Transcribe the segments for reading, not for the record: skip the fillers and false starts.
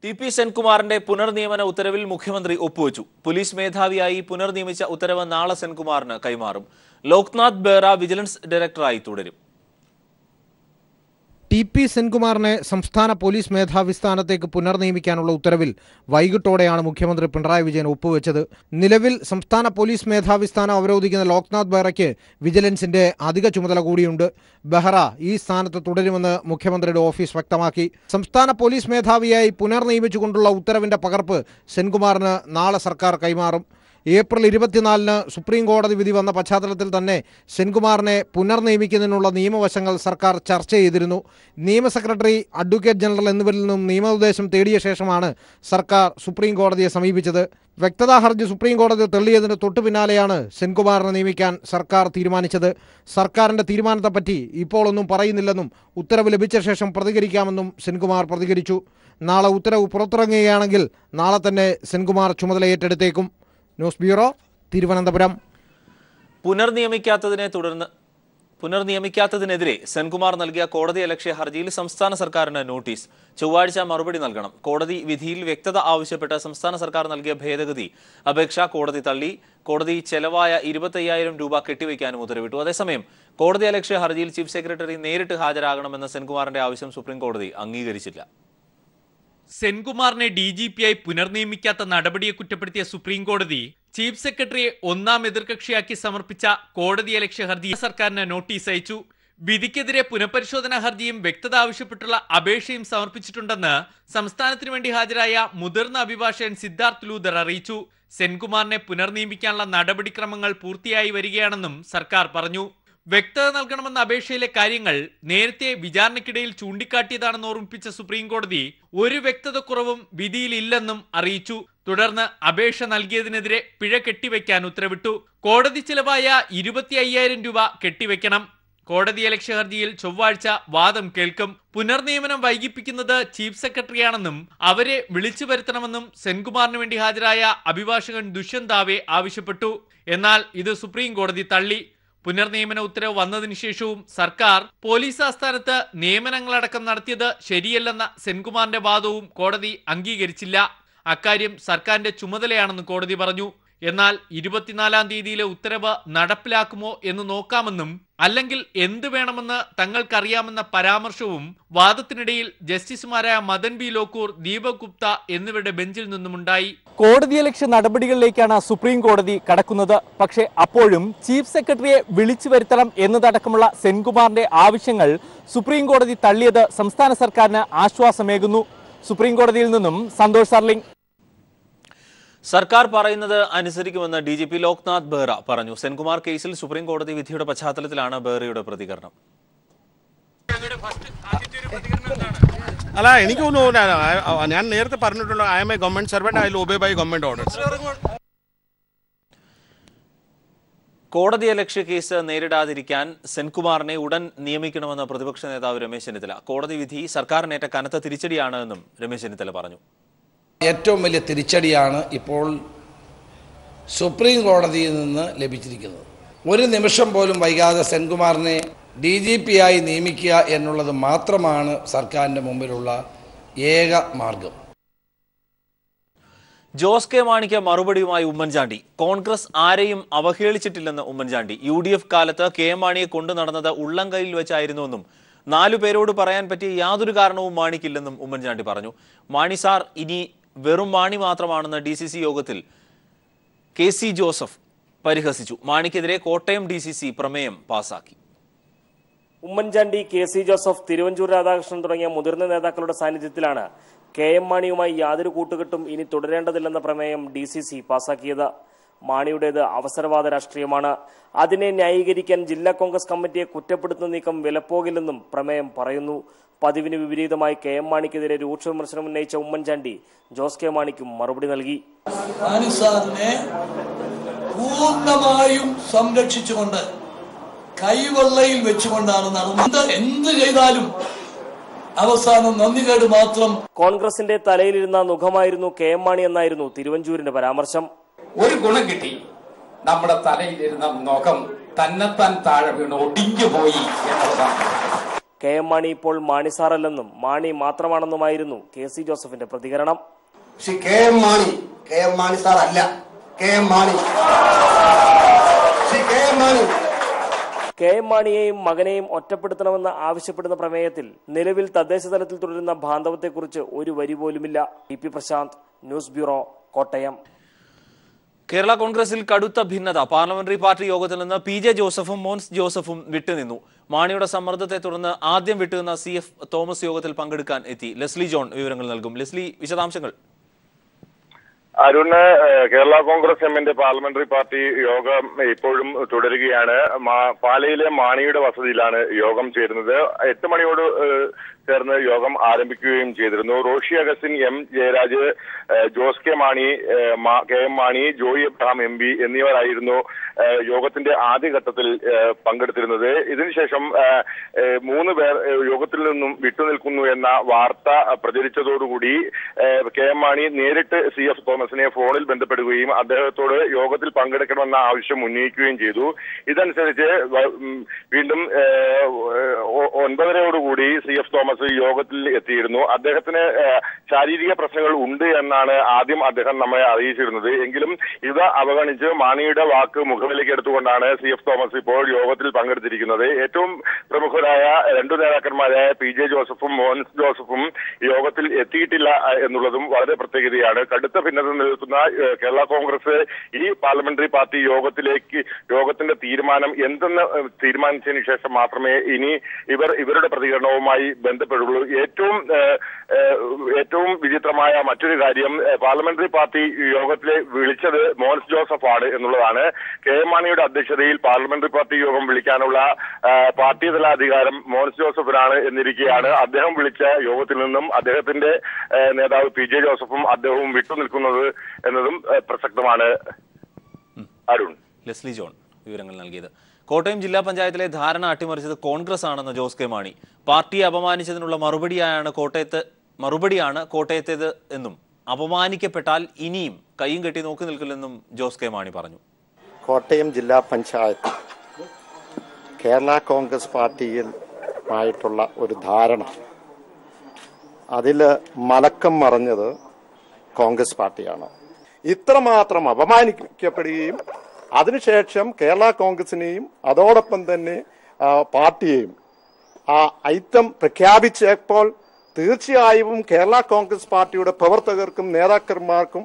TP. സെൻകുമാറിന്റെ പുനർനിയമന ഉത്തരവിൽ മുഖ്യമന്ത്രി ഒപ്പുവച്ചു. പോലീസ് മേധാവിയായി പുനർനിയമിച്ച ഉത്തരവ് നാളെ സെൻകുമാറിന് കൈമാറും. ലോക്നാഥ് ബെഹ്റ വിജിലൻസ് ഡയറക്ടറായി തുടരും. ടി.പി. സെൻകുമാറിനെ സംസ്ഥാന പോലീസ് മേധാവി സ്ഥാനത്തേക്ക് പുനർനിയമിക്കാനുള്ള ഉത്തരവിൽ വൈകിട്ടോടെയാണ് മുഖ്യമന്ത്രി പിണറായി വിജയൻ ഒപ്പുവെച്ചത്. നിലവിൽ സംസ്ഥാന പോലീസ് മേധാവി സ്ഥാനം അവരോധിക്കുന്ന ലോക്നാഥ് ബെഹ്റയ്ക്ക് വിജിലൻസിന്റെ അധിക ചുമതല കൂടിയുണ്ട്. ബെഹ്റ ഈ സ്ഥാനത്ത് തുടരുമെന്ന് മുഖ്യമന്ത്രിയുടെ ഓഫീസ് വ്യക്തമാക്കി. സംസ്ഥാന പോലീസ് മേധാവിയായി പുനർനിയമിച്ചുകൊണ്ടുള്ള ഉത്തരവിന്റെ പകർപ്പ് സെൻകുമാറിന് നാളെ സർക്കാർ കൈമാറും. ഏപ്രിൽ 24-ന് സുപ്രീം കോടതി വിധി വന്ന പശ്ചാത്തലത്തിൽ തന്നെ സെൻകുമാറിനെ പുനർനിയമിക്കുന്നതിനുള്ള നിയമവശങ്ങൾ സർക്കാർ ചർച്ച ചെയ്തിരുന്നു. നിയമ സെക്രട്ടറി, അഡ്വക്കേറ്റ് ജനറൽ എന്നിവരിൽ നിന്നും നിയമോപദേശം തേടിയ ശേഷമാണ് സർക്കാർ സുപ്രീം കോടതിയെ സമീപിച്ചത്. വ്യക്തതാ ഹർജി സുപ്രീം കോടതി തള്ളിയതിന് തൊട്ടു പിന്നാലെയാണ് സെൻകുമാറിനെ നിയമിക്കാൻ സർക്കാർ തീരുമാനിച്ചത്. സർക്കാരിന്റെ തീരുമാനത്തെപ്പറ്റി ഇപ്പോൾ ഒന്നും പറയുന്നില്ലെന്നും ഉത്തരവ് ലഭിച്ച ശേഷം പ്രതികരിക്കാമെന്നും സെൻകുമാർ പ്രതികരിച്ചു. നാളെ ഉത്തരവ് പുറത്തിറങ്ങുകയാണെങ്കിൽ നാളെ തന്നെ സെൻകുമാർ ചുമതല ഏറ്റെടുത്തേക്കും. News bureau, Thiruvananthapuram. പുനർനിയമിക്കാത്തതിനെതിരെ സെൻകുമാർ നൽകിയ കോടതിയലക്ഷ്യ ഹർജിയിൽ സംസ്ഥാന സർക്കാരിന് നോട്ടീസ്. ചൊവ്വാഴ്ച മറുപടി നൽകണം. കോടതി വിധിയിൽ വ്യക്തത ആവശ്യപ്പെട്ട് സംസ്ഥാന സർക്കാർ നൽകിയ ഭേദഗതി അപേക്ഷ കോടതി തള്ളി. കോടതി ചെലവായ 25,000 രൂപ കെട്ടിവയ്ക്കാനും ഉത്തരവിട്ടു. അതേസമയം കോടതിയലക്ഷ്യ ഹർജിയിൽ ചീഫ് സെക്രട്ടറി നേരിട്ട് ഹാജരാകണമെന്ന സെൻകുമാറിന്റെ ആവശ്യം സുപ്രീം കോടതി അംഗീകരിച്ചില്ല. സെൻകുമാറിനെ DGP-യായി പുനർനിയമിക്കാത്ത നടപടിയെ കുറ്റപ്പെടുത്തിയ സുപ്രീം കോടതി ചീഫ് സെക്രട്ടറിയെ ഒന്നാം എതിർകക്ഷിയാക്കി സമർപ്പിച്ച കോടതിയലക്ഷ്യ ഹർജി സർക്കാരിന് നോട്ടീസ് അയച്ചു. വിധിക്കെതിരെ പുനഃപരിശോധനാ ഹർജിയും വ്യക്തത ആവശ്യപ്പെട്ടുള്ള അപേക്ഷയും സമർപ്പിച്ചിട്ടുണ്ടെന്ന് സംസ്ഥാനത്തിനു വേണ്ടി ഹാജരായ മുതിർന്ന അഭിഭാഷകൻ സിദ്ധാർത്ഥ് ലൂഥർ അറിയിച്ചു. സെൻകുമാറിനെ പുനർനിയമിക്കാനുള്ള നടപടിക്രമങ്ങൾ പൂർത്തിയായി വരികയാണെന്നും സർക്കാർ പറഞ്ഞു. വ്യക്തത നൽകണമെന്ന അപേക്ഷയിലെ കാര്യങ്ങൾ നേരത്തെ വിചാരണയ്ക്കിടയിൽ ചൂണ്ടിക്കാട്ടിയതാണെന്ന് ഓർമ്മിപ്പിച്ച സുപ്രീം കോടതി ഒരു വ്യക്തതക്കുറവും വിധിയിലില്ലെന്നും അറിയിച്ചു. തുടർന്ന് അപേക്ഷ നൽകിയതിനെതിരെ പിഴ കെട്ടിവെക്കാൻ ഉത്തരവിട്ടു. കോടതി ചെലവായ 25,000 രൂപ കെട്ടിവെക്കണം. കോടതിയലക്ഷ്യ ഹർജിയിൽ ചൊവ്വാഴ്ച വാദം കേൾക്കും. പുനർനിയമനം വൈകിപ്പിക്കുന്നത് ചീഫ് സെക്രട്ടറിയാണെന്നും അവരെ വിളിച്ചു വരുത്തണമെന്നും സെൻകുമാറിന് വേണ്ടി ഹാജരായ അഭിഭാഷകൻ ദുഷ്യന്ത് ദാവെ ആവശ്യപ്പെട്ടു. എന്നാൽ ഇത് സുപ്രീം കോടതി തള്ളി. പുനർനിയമന ഉത്തരവ് വന്നതിനു ശേഷവും സർക്കാർ പോലീസ് ആസ്ഥാനത്ത് നിയമനങ്ങളടക്കം നടത്തിയത് ശരിയല്ലെന്ന സെൻകുമാറിന്റെ വാദവും കോടതി അംഗീകരിച്ചില്ല. അക്കാര്യം സർക്കാരിന്റെ ചുമതലയാണെന്ന് കോടതി പറഞ്ഞു. എന്നാൽ 24-ാം തീയതിയിലെ ഉത്തരവ് നടപ്പിലാക്കുമോ എന്ന് നോക്കാമെന്നും അല്ലെങ്കിൽ എന്ത് വേണമെന്ന് തങ്ങൾക്കറിയാമെന്ന പരാമർശവും വാദത്തിനിടയിൽ ജസ്റ്റിസുമാരായ മദൻ ബി ലോക്കൂർ, ദീപക് ഗുപ്ത എന്നിവരുടെ ബെഞ്ചിൽ നിന്നുമുണ്ടായി. കോടതിയലക്ഷ്യ നടപടികളിലേക്കാണ് സുപ്രീം കോടതി കടക്കുന്നത്. പക്ഷേ അപ്പോഴും ചീഫ് സെക്രട്ടറിയെ വിളിച്ചു വരുത്തണം എന്നതടക്കമുള്ള സെൻകുമാറിന്റെ ആവശ്യങ്ങൾ സുപ്രീം കോടതി തള്ളിയത് സംസ്ഥാന സർക്കാരിന് ആശ്വാസമേകുന്നു. സുപ്രീം കോടതിയിൽ നിന്നും സന്തോഷ് സർലിംഗ്. സർക്കാർ പറയുന്നത് അനുസരിക്കുമെന്ന് DGP ലോക്നാഥ് ബെഹ്റ പറഞ്ഞു. സെൻകുമാർ കേസിൽ സുപ്രീം കോടതി വിധിയുടെ പശ്ചാത്തലത്തിലാണ് ബെഹ്റയുടെ പ്രതികരണം. അല്ല, എനിക്കൊന്നും ഞാൻ നേരത്തെ പറഞ്ഞിട്ടുള്ള I am a government servant, I will obey by government orders. കോടതിയലക്ഷ്യ കേസ് നേരിടാതിരിക്കാൻ സെൻകുമാറിനെ ഉടൻ നിയമിക്കണമെന്ന് പ്രതിപക്ഷ നേതാവ് രമേശ് ചെന്നിത്തല. കോടതി വിധി സർക്കാരിനേറ്റ കനത്ത തിരിച്ചടിയാണ് എന്നും രമേശ് ചെന്നിത്തല പറഞ്ഞു. ഏറ്റവും വലിയ തിരിച്ചടിയാണ് ഇപ്പോൾ സുപ്രീം കോടതിയിൽ നിന്ന് ലഭിച്ചിരിക്കുന്നത്. ഒരു നിമിഷം പോലും വൈകാതെ സെൻകുമാറിനെ DGP-യായി നിയമിക്കുക എന്നുള്ളത് മാത്രമാണ് സർക്കാരിൻ്റെ മുമ്പിലുള്ള ഏക മാർഗം. ജോസ് കെ മാണിക്ക് മറുപടിയുമായി ഉമ്മൻചാണ്ടി. കോൺഗ്രസ് ആരെയും അവഹേളിച്ചിട്ടില്ലെന്ന് ഉമ്മൻചാണ്ടി. UDF കാലത്ത് കെ മാണിയെ കൊണ്ടു നടന്നത് ഉള്ളം കയ്യിൽ വെച്ചായിരുന്നുവെന്നും 4 പേരോട് പറയാൻ പറ്റിയ യാതൊരു കാരണവും മാണിക്കില്ലെന്നും ഉമ്മൻചാണ്ടി പറഞ്ഞു. മാണി സാർ ഇനി വെറും മാണി മാത്രമാണെന്ന് DCC യോഗത്തിൽ KC ജോസഫ് പരിഹസിച്ചു. മാണിക്കെതിരെ കോട്ടയം DCC പ്രമേയം പാസാക്കി. ഉമ്മൻചാണ്ടി, KC ജോസഫ്, തിരുവഞ്ചൂർ രാധാകൃഷ്ണൻ തുടങ്ങിയ മുതിർന്ന നേതാക്കളുടെ സാന്നിധ്യത്തിലാണ് KM മാണിയുമായി യാതൊരു കൂട്ടുകെട്ടും ഇനി തുടരേണ്ടതില്ലെന്ന പ്രമേയം DCC പാസാക്കിയത്. മാണിയുടേത് അവസരവാദ രാഷ്ട്രീയമാണ്. അതിനെ ന്യായീകരിക്കാൻ ജില്ലാ കോൺഗ്രസ് കമ്മിറ്റിയെ കുറ്റപ്പെടുത്തുന്ന നീക്കം വിലപ്പോകില്ലെന്നും പ്രമേയം പറയുന്നു. പതിവിന് വിപരീതമായി KM മാണിക്കെതിരെ രൂക്ഷ വിമർശനം ഉന്നയിച്ച ഉമ്മൻചാണ്ടി ജോസ് കെ മാണിക്കും മറുപടി നൽകി. മാണി സാറിനെ പൂർണ്ണമായും സംരക്ഷിച്ചുകൊണ്ട് കൈവെള്ളയിൽ വെച്ചുകൊണ്ടാണ് നടന്നത്. എന്ത് ചെയ്താലും അവസാനം നന്ദികേട് മാത്രം. കോൺഗ്രസിന്റെ തലയിലിരുന്ന മുഖമായിരുന്നു KM മാണി എന്നായിരുന്നു തിരുവഞ്ചൂരിന്റെ പരാമർശം. ഒരു ഗുണം കിട്ടി, നമ്മുടെ തലയിലിരുന്ന മുഖം തന്നെത്താൻ താഴെ വീണ് ഒടിഞ്ഞു പോയി എന്നുള്ളതാണ്. KM മാണി ഇപ്പോൾ മാണി സാറല്ലെന്നും മാണി മാത്രമാണെന്നുമായിരുന്നു KC ജോസഫിന്റെ പ്രതികരണം. KM മാണി സാർ അല്ല, KM മാണിയെയും മകനെയും ഒറ്റപ്പെടുത്തണമെന്ന് ആവശ്യപ്പെടുന്ന പ്രമേയത്തിൽ നിലവിൽ തദ്ദേശ തലത്തിൽ തുടരുന്ന ബാന്ധവത്തെക്കുറിച്ച് ഒരു വരി പോലുമില്ല. EP Prashanth, news bureau, Kottayam. Kerala കോൺഗ്രസിൽ കടുത്ത ഭിന്നത. പാർലമെന്ററി പാർട്ടി യോഗത്തിൽ നിന്ന് PJ ജോസഫും മോൻസ് ജോസഫും വിട്ടുനിന്നു. മാണിയുടെ സമ്മർദ്ദത്തെ തുടർന്ന് ആദ്യം വിട്ടുനിന്ന CF തോമസ് യോഗത്തിൽ പങ്കെടുക്കാൻ എത്തി. ലെസ്ലി ജോൺ വിവരങ്ങൾ നൽകും. ലെസ്ലി, വിശദാംശങ്ങൾ. അരുണ്, കേരള കോൺഗ്രസ് എമ്മിന്റെ പാർലമെന്ററി പാർട്ടി യോഗം ഇപ്പോഴും തുടരുകയാണ്. പാലയിലെ മാണിയുടെ വസതിയിലാണ് യോഗം ചേരുന്നത്. 8 മണിയോട് ചേർന്ന് യോഗം ആരംഭിക്കുകയും ചെയ്തിരുന്നു. Roshy Augustine, M Jayaraj, Jose K Mani, KM Mani, Joy Abraham MP എന്നിവരായിരുന്നു യോഗത്തിന്റെ ആദ്യഘട്ടത്തിൽ പങ്കെടുത്തിരുന്നത്. ഇതിനുശേഷം 3 പേർ യോഗത്തിൽ നിന്നും വിട്ടുനിൽക്കുന്നു എന്ന വാർത്ത പ്രചരിച്ചതോടുകൂടി KM മാണി നേരിട്ട് CF തോമസിനെ ഫോണിൽ ബന്ധപ്പെടുകയും അദ്ദേഹത്തോട് യോഗത്തിൽ പങ്കെടുക്കണമെന്ന ആവശ്യം ഉന്നയിക്കുകയും ചെയ്തു. ഇതനുസരിച്ച് വീണ്ടും 9:30 CF തോമസ് യോഗത്തിൽ എത്തിയിരുന്നു. അദ്ദേഹത്തിന് ശാരീരിക പ്രശ്നങ്ങൾ ഉണ്ട് എന്നാണ് ആദ്യം അദ്ദേഹം നമ്മെ അറിയിച്ചിരുന്നത്. എങ്കിലും ഇത് അവഗണിച്ച് മാണിയുടെ വാക്ക് മുഖവിലേക്ക് എടുത്തുകൊണ്ടാണ് CF തോമസ് ഇപ്പോൾ യോഗത്തിൽ പങ്കെടുത്തിരിക്കുന്നത്. ഏറ്റവും പ്രമുഖരായ 2 നേതാക്കന്മാരായ PJ ജോസഫും മോൻസ് ജോസഫും യോഗത്തിൽ എത്തിയിട്ടില്ല എന്നുള്ളതും വളരെ പ്രത്യേകതയാണ്. കടുത്ത ഭിന്നത നിൽക്കുന്ന കേരള കോൺഗ്രസ് ഈ പാർലമെന്ററി പാർട്ടി യോഗത്തിന്റെ തീരുമാനം എന്തെന്ന് തീരുമാനിച്ചതിന് ശേഷം മാത്രമേ ഇനി ഇവരുടെ പ്രതികരണവുമായി ബന്ധപ്പെടുള്ളൂ. ഏറ്റവും വിചിത്രമായ മറ്റൊരു കാര്യം, പാർലമെന്ററി പാർട്ടി യോഗത്തിലെ വിളിച്ചത് മോൻസ് ജോസഫ് ആണ് എന്നുള്ളതാണ്. KM മാണിയുടെ അധ്യക്ഷതയിൽ പാർലമെന്ററി പാർട്ടി യോഗം വിളിക്കാനുള്ള പാർട്ടിതല അധികാരം മോൻസ് ജോസഫിനാണ് എന്നിരിക്കെയാണ് അദ്ദേഹം വിളിച്ച യോഗത്തിൽ നിന്നും അദ്ദേഹത്തിന്റെ നേതാവ് PJ ജോസഫും അദ്ദേഹവും വിട്ടുനിൽക്കുന്നത് എന്നതും പ്രസക്തമാണ്. അരുൺ. ലെസ്ലി ജോൺ വിവരങ്ങൾ നൽകിയത്. കോട്ടയം ജില്ലാ പഞ്ചായത്തിലെ ധാരണ അട്ടിമറിച്ചത് കോൺഗ്രസ് ആണെന്ന് ജോസ് കെ മാണി. പാർട്ടിയെ അപമാനിച്ചതിനുള്ള മറുപടിയാണ് കോട്ടയത്തേത് എന്നും അപമാനിക്കപ്പെട്ടാൽ ഇനിയും കൈയും കെട്ടി നോക്കി നിൽക്കില്ലെന്നും ജോസ് കെ മാണി പറഞ്ഞു. കോട്ടയം ജില്ലാ പഞ്ചായത്ത് കേരള കോൺഗ്രസ് പാർട്ടിയുമായിട്ടുള്ള ഒരു ധാരണ, അതിൽ മലക്കം മറഞ്ഞത് കോൺഗ്രസ് പാർട്ടിയാണ്. ഇത്രമാത്രം അപമാനിക്കപ്പെടുകയും അതിനുശേഷം കേരള കോൺഗ്രസിനെയും അതോടൊപ്പം തന്നെ പാർട്ടിയെയും ആ ഐറ്റം പ്രഖ്യാപിച്ചപ്പോൾ തീർച്ചയായും കേരള കോൺഗ്രസ് പാർട്ടിയുടെ പ്രവർത്തകർക്കും നേതാക്കന്മാർക്കും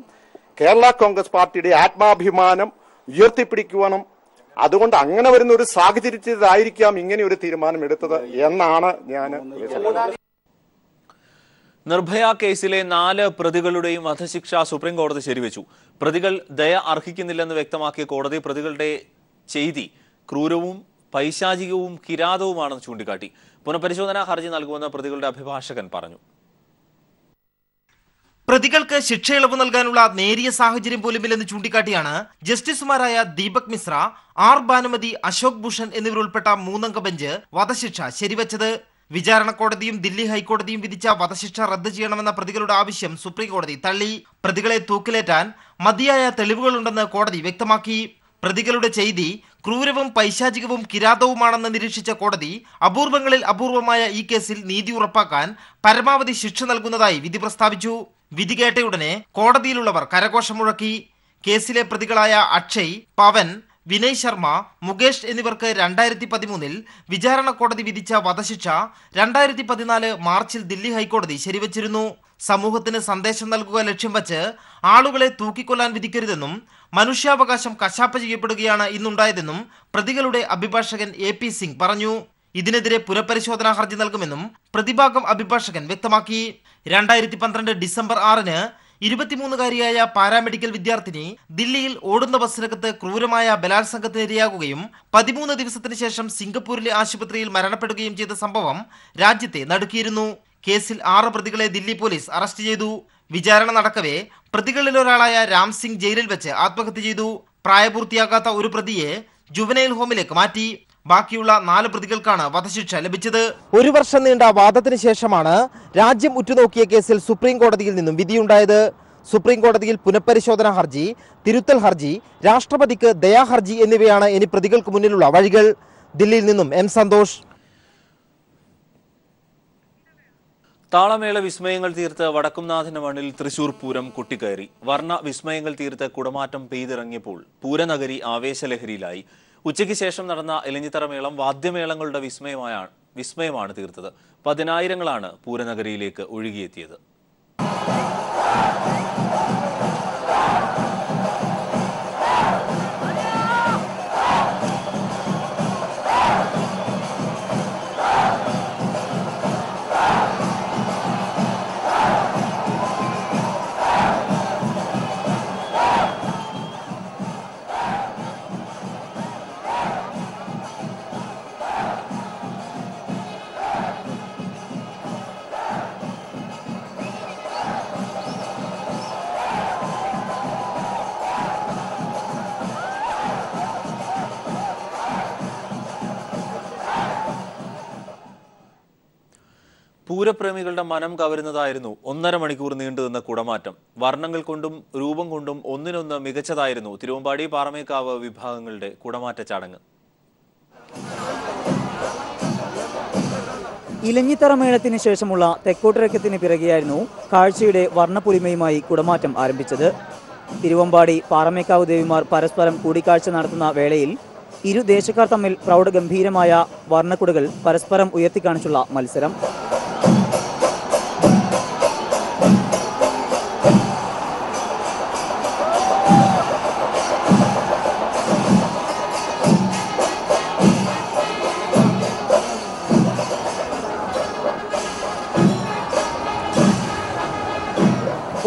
കേരള കോൺഗ്രസ് പാർട്ടിയുടെ ആത്മാഭിമാനം ഉയർത്തിപ്പിടിക്കുവാനും അതുകൊണ്ട് അങ്ങനെ വരുന്ന ഒരു സാഹചര്യത്തിലായിരിക്കാം ഇങ്ങനെ ഒരു തീരുമാനം എടുത്തത് എന്നാണ് ഞാൻ വിശ്വസിക്കുന്നത്. നിർഭയ കേസിലെ 4 പ്രതികളുടെയും വധശിക്ഷ സുപ്രീം കോടതി ശരിവെച്ചു. പ്രതികൾ ദയ അർഹിക്കുന്നില്ലെന്ന് വ്യക്തമാക്കിയ കോടതി പ്രതികളുടെ ചെയ്തി ക്രൂരവും പൈശാചികവും കിരാതവുമാണെന്ന് ചൂണ്ടിക്കാട്ടി. പുനഃപരിശോധനാ ഹർജി നൽകുമെന്ന് പ്രതികളുടെ അഭിഭാഷകൻ പറഞ്ഞു. പ്രതികൾക്ക് ശിക്ഷയിളവ് നൽകാനുള്ള നേരിയ സാഹചര്യം പോലുമില്ലെന്ന് ചൂണ്ടിക്കാട്ടിയാണ് ജസ്റ്റിസുമാരായ ദീപക് മിശ്ര, R ഭാനുമതി, അശോക് ഭൂഷൺ എന്നിവരുൾപ്പെട്ട 3-അംഗ ബെഞ്ച് വധശിക്ഷ ശരിവച്ചത്. വിചാരണ കോടതിയും ദില്ലി ഹൈക്കോടതിയും വിധിച്ച വധശിക്ഷ റദ്ദ് ചെയ്യണമെന്ന പ്രതികളുടെ ആവശ്യം സുപ്രീം കോടതി തള്ളി. പ്രതികളെ തൂക്കിലേറ്റാൻ മതിയായ തെളിവുകളുണ്ടെന്ന് കോടതി വ്യക്തമാക്കി. പ്രതികളുടെ ചെയ്തി ക്രൂരവും പൈശാചികവും കിരാതവുമാണെന്ന് നിരീക്ഷിച്ച കോടതി അപൂർവങ്ങളിൽ അപൂർവമായ ഈ കേസിൽ നീതി ഉറപ്പാക്കാൻ പരമാവധി ശിക്ഷ നൽകുന്നതായി വിധി പ്രസ്താവിച്ചു. വിധി കേട്ടയുടനെ കോടതിയിലുള്ളവർ കരഘോഷം മുഴക്കി. കേസിലെ പ്രതികളായ അക്ഷയ്, പവൻ, വിനയ് ശർമ്മ, മുകേഷ് എന്നിവർക്ക് 2013 വിചാരണ കോടതി വിധിച്ച വധശിക്ഷ 2014 മാർച്ചിൽ ദില്ലി ഹൈക്കോടതി ശരിവച്ചിരുന്നു. സമൂഹത്തിന് സന്ദേശം നൽകുക ലക്ഷ്യം വച്ച് ആളുകളെ തൂക്കിക്കൊല്ലാൻ വിധിക്കരുതെന്നും മനുഷ്യാവകാശം കശാപ്പ് ചെയ്യപ്പെടുകയാണ് ഇന്നുണ്ടായതെന്നും പ്രതികളുടെ അഭിഭാഷകൻ AP സിംഗ് പറഞ്ഞു. ഇതിനെതിരെ പുനഃപരിശോധനാ ഹർജി നൽകുമെന്നും പ്രതിഭാഗം അഭിഭാഷകൻ വ്യക്തമാക്കി. 2012 ഡിസംബർ 6-ന് 23-കാരിയായ പാരാമെഡിക്കൽ വിദ്യാർത്ഥിനി ദില്ലിയിൽ ഓടുന്ന ബസ്സിനകത്ത് ക്രൂരമായ ബലാത്സംഗത്തിനിരയാകുകയും 13 ദിവസത്തിന് ശേഷം സിംഗപ്പൂരിലെ ആശുപത്രിയിൽ മരണപ്പെടുകയും ചെയ്ത സംഭവം രാജ്യത്തെ നടുക്കിയിരുന്നു. കേസിൽ 6 പ്രതികളെ ദില്ലി പോലീസ് അറസ്റ്റ് ചെയ്തു. വിചാരണ നടക്കവേ പ്രതികളിലൊരാളായ രാം സിംഗ് ജയിലിൽ വെച്ച് ആത്മഹത്യ ചെയ്തു. പ്രായപൂർത്തിയാകാത്ത ഒരു പ്രതിയെ ജുവനൈൽ ഹോമിലേക്ക് മാറ്റി. ബാക്കിയുള്ള 4 പ്രതികൾക്കാണ് വധശിക്ഷ ലഭിച്ചത്. 1 വർഷം നീണ്ട വാദത്തിന് ശേഷമാണ് രാജ്യം ഉറ്റുനോക്കിയ കേസിൽ സുപ്രീം കോടതിയിൽ നിന്നും വിധിയുണ്ടായത്. സുപ്രീം കോടതിയിൽ പുനഃപരിശോധനാ ഹർജി, തിരുത്തൽ ഹർജി, രാഷ്ട്രപതിക്ക് ദയാഹർജി എന്നിവയാണ് ഇനി പ്രതികൾക്ക് മുന്നിലുള്ള വഴികൾ. ദില്ലിയിൽ നിന്നും M സന്തോഷ്. താളമേള വിസ്മയങ്ങൾ തീർത്ത് വടക്കുംനാഥന്റെ മണ്ണിൽ തൃശൂർ പൂരം കൊട്ടിക്കയറി. വർണ്ണ വിസ്മയങ്ങൾ തീർത്ത് കുടമാറ്റം പെയ്തിറങ്ങിയപ്പോൾ പൂരനഗരി ആവേശലഹരിയിലായി. ഉച്ചയ്ക്ക് ശേഷം നടന്ന ഇലഞ്ഞിത്തറ മേളം വാദ്യമേളങ്ങളുടെ വിസ്മയമാണ് തീർത്തത്. പതിനായിരങ്ങളാണ് പൂരനഗരിയിലേക്ക് ഒഴുകിയെത്തിയത്. പൂരപ്രേമികളുടെ മനം കവരുന്നതായിരുന്നു 1.5 മണിക്കൂർ നീണ്ടുനിന്ന കുടമാറ്റം. വർണ്ണങ്ങൾ കൊണ്ടും രൂപം കൊണ്ടും ഒന്നിനൊന്ന് മികച്ചതായിരുന്നു തിരുവമ്പാടി പാറമേക്കാവ് വിഭാഗങ്ങളുടെ കുടമാറ്റ ചടങ്ങ്. ഇലഞ്ഞിത്തറ മേളത്തിന് ശേഷമുള്ള തെക്കോട്ടിറക്കത്തിന് പിറകെയായിരുന്നു കാഴ്ചയുടെ വർണ്ണപ്പൊലിമയുമായി കുടമാറ്റം ആരംഭിച്ചത്. തിരുവമ്പാടി പാറമേക്കാവ് ദേവിമാർ പരസ്പരം കൂടിക്കാഴ്ച നടത്തുന്ന വേളയിൽ ഇരു ദേശക്കാർ തമ്മിൽ പ്രൗഢഗംഭീരമായ വർണ്ണക്കുടകൾ പരസ്പരം ഉയർത്തിക്കാണിച്ചുള്ള മത്സരം.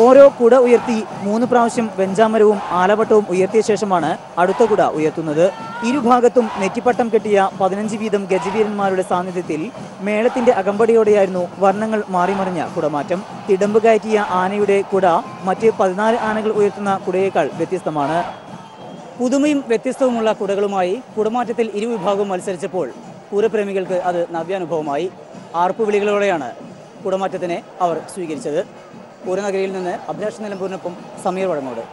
ഓരോ കുട ഉയർത്തി 3 പ്രാവശ്യം വെഞ്ചാമരവും ആലവട്ടവും ഉയർത്തിയ ശേഷമാണ് അടുത്ത കുട ഉയർത്തുന്നത്. ഇരുഭാഗത്തും നെറ്റിപ്പട്ടം കെട്ടിയ 15 വീതം ഗജവീരന്മാരുടെ സാന്നിധ്യത്തിൽ മേളത്തിന്റെ അകമ്പടിയോടെയായിരുന്നു വർണ്ണങ്ങൾ മാറിമറിഞ്ഞ കുടമാറ്റം. തിടമ്പ് കയറ്റിയ ആനയുടെ കുട മറ്റ് 14 ആനകൾ ഉയർത്തുന്ന കുടയേക്കാൾ വ്യത്യസ്തമാണ്. പുതുമയും വ്യത്യസ്തവുമുള്ള കുടകളുമായി കുടമാറ്റത്തിൽ ഇരുവിഭാഗവും മത്സരിച്ചപ്പോൾ പൂരപ്രേമികൾക്ക് അത് നവ്യാനുഭവമായി. ആർപ്പുവിളികളോടെയാണ് കുടമാറ്റത്തിനെ അവർ സ്വീകരിച്ചത്. പൂരനഗരിയിൽ നിന്ന് അഭിലാഷ് നിലമ്പൂരിനൊപ്പം സമീർ വഴങ്ങോട്.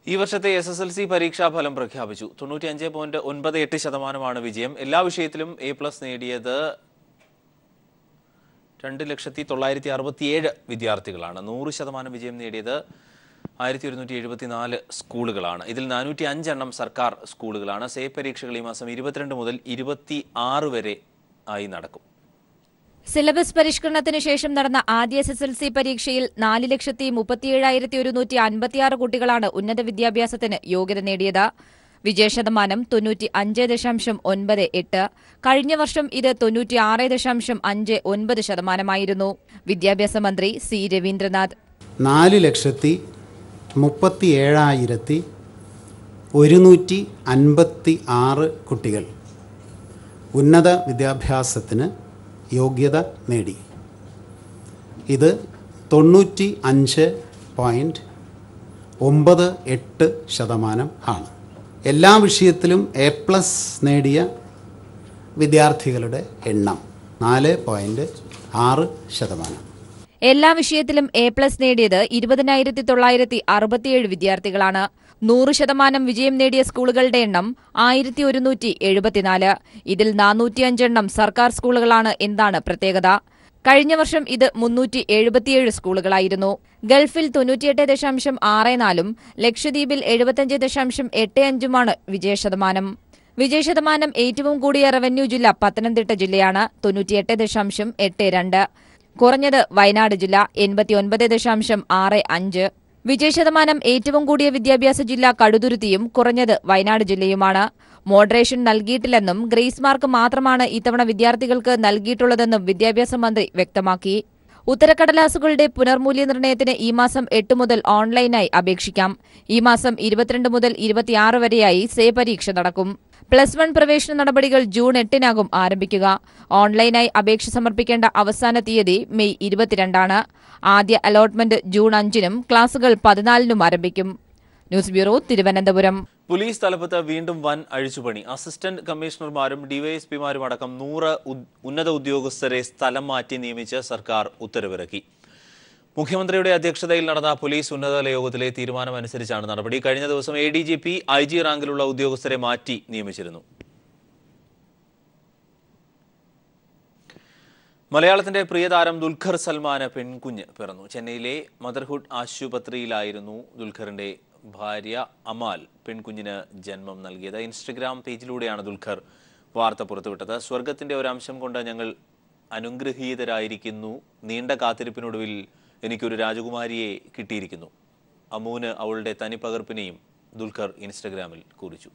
ഈ വർഷത്തെ SSLC പരീക്ഷാഫലം പ്രഖ്യാപിച്ചു. 95.98% വിജയം. എല്ലാ വിഷയത്തിലും A+ നേടിയത് 2,967,000 വിദ്യാർത്ഥികളാണ്. 100% വിജയം നേടിയത് 1174 സ്കൂളുകളാണ്. ഇതിൽ 405 എണ്ണം സർക്കാർ സ്കൂളുകളാണ്. സേ പരീക്ഷകൾ ഈ മാസം 22 മുതൽ 26 വരെ ആയി നടക്കും. സിലബസ് പരിഷ്കരണത്തിന് ശേഷം നടന്ന ആദ്യ SSLC പരീക്ഷയിൽ 4,37,156 കുട്ടികളാണ് ഉന്നത വിദ്യാഭ്യാസത്തിന് യോഗ്യത നേടിയത്. വിജയശതമാനം 95.98. കഴിഞ്ഞ വർഷം ഇത് 96.59% വിദ്യാഭ്യാസ മന്ത്രി സി രവീന്ദ്രനാഥ്. 4,37,156 കുട്ടികൾ ഉന്നത വിദ്യാഭ്യാസത്തിന് യോഗ്യത നേടി. ഇത് 95.98% ആണ്. എല്ലാ വിഷയത്തിലും A+ നേടിയ വിദ്യാർത്ഥികളുടെ എണ്ണം 4.6%. എല്ലാ വിഷയത്തിലും A+ നേടിയത് 20,967 വിദ്യാർത്ഥികളാണ്. 100% വിജയം നേടിയ സ്കൂളുകളുടെ എണ്ണം 1174. ഇതിൽ 405 എണ്ണം സർക്കാർ സ്കൂളുകളാണ് എന്നതാണ് പ്രത്യേകത. കഴിഞ്ഞ വർഷം ഇത് 377 സ്കൂളുകളായിരുന്നു. ഗൾഫിൽ 98.64%, ലക്ഷദ്വീപിൽ 75.85% വിജയശതമാനം. വിജയശതമാനം ഏറ്റവും കൂടിയ റവന്യൂ ജില്ല പത്തനംതിട്ട ജില്ലയാണ്, 98.82. കുറഞ്ഞത് വയനാട് ജില്ല 89.65. വിജയശതമാനം ഏറ്റവും കൂടിയ വിദ്യാഭ്യാസ ജില്ല കടുതുരുത്തിയും കുറഞ്ഞത് വയനാട് ജില്ലയുമാണ്. മോഡറേഷൻ നൽകിയിട്ടില്ലെന്നും ഗ്രേസ് മാർക്ക് മാത്രമാണ് ഇത്തവണ വിദ്യാർത്ഥികൾക്ക് നൽകിയിട്ടുള്ളതെന്നും വിദ്യാഭ്യാസ മന്ത്രി വ്യക്തമാക്കി. ഉത്തരക്കടലാസുകളുടെ പുനർമൂല്യനിർണ്ണയത്തിന് ഈ മാസം 8 മുതൽ ഓൺലൈനായി അപേക്ഷിക്കാം. ഈ മാസം 22 മുതൽ 26 വരെയായി സേ പരീക്ഷ നടക്കും. +1 പ്രവേശന നടപടികൾ ജൂൺ 8-നാകും ആരംഭിക്കുക. ഓൺലൈനായി അപേക്ഷ സമർപ്പിക്കേണ്ട അവസാന തീയതി മെയ് 22 ആണ്. ആദ്യ അലോട്ട്മെന്റ് ജൂൺ 5-നും ക്ലാസുകൾ 14-നും ആരംഭിക്കും. News bureau, Thiruvananthapuram. പോലീസ് തലപ്പത്ത് വീണ്ടും വൻ അഴിച്ചുപണി. അസിസ്റ്റന്റ് കമ്മീഷണർമാരും ഡിവൈഎസ്പിമാരും അടക്കം 100 ഉന്നത ഉദ്യോഗസ്ഥരെ സ്ഥലം മാറ്റി നിയമിച്ച് സർക്കാർ ഉത്തരവിറക്കി. മുഖ്യമന്ത്രിയുടെ അധ്യക്ഷതയിൽ നടന്ന പോലീസ് ഉന്നതതല യോഗത്തിലെ തീരുമാനമനുസരിച്ചാണ് നടപടി. കഴിഞ്ഞ ദിവസം ADGP, IG റാങ്കിലുള്ള ഉദ്യോഗസ്ഥരെ മാറ്റി നിയമിച്ചിരുന്നു. മലയാളത്തിന്റെ പ്രിയതാരം ദുൽഖർ സൽമാന് പെൺകുഞ്ഞ് പിറന്നു. ചെന്നൈയിലെ മദർഹുഡ് ആശുപത്രിയിലായിരുന്നു ദുൽഖറിന്റെ ഭാര്യ അമാൽ പെൺകുഞ്ഞിന് ജന്മം നൽകിയത്. ഇൻസ്റ്റഗ്രാം പേജിലൂടെയാണ് ദുൽഖർ വാർത്ത പുറത്തുവിട്ടത്. സ്വർഗത്തിന്റെ ഒരു അംശം കൊണ്ട് ഞങ്ങൾ അനുഗ്രഹീതരായിരിക്കുന്നു. നീണ്ട കാത്തിരിപ്പിനൊടുവിൽ എനിക്കൊരു രാജകുമാരിയെ കിട്ടിയിരിക്കുന്നു. അമൂന് അവളുടെ തനിപ്പകർപ്പിനെയും ദുൽഖർ ഇൻസ്റ്റഗ്രാമിൽ കുറിച്ചു.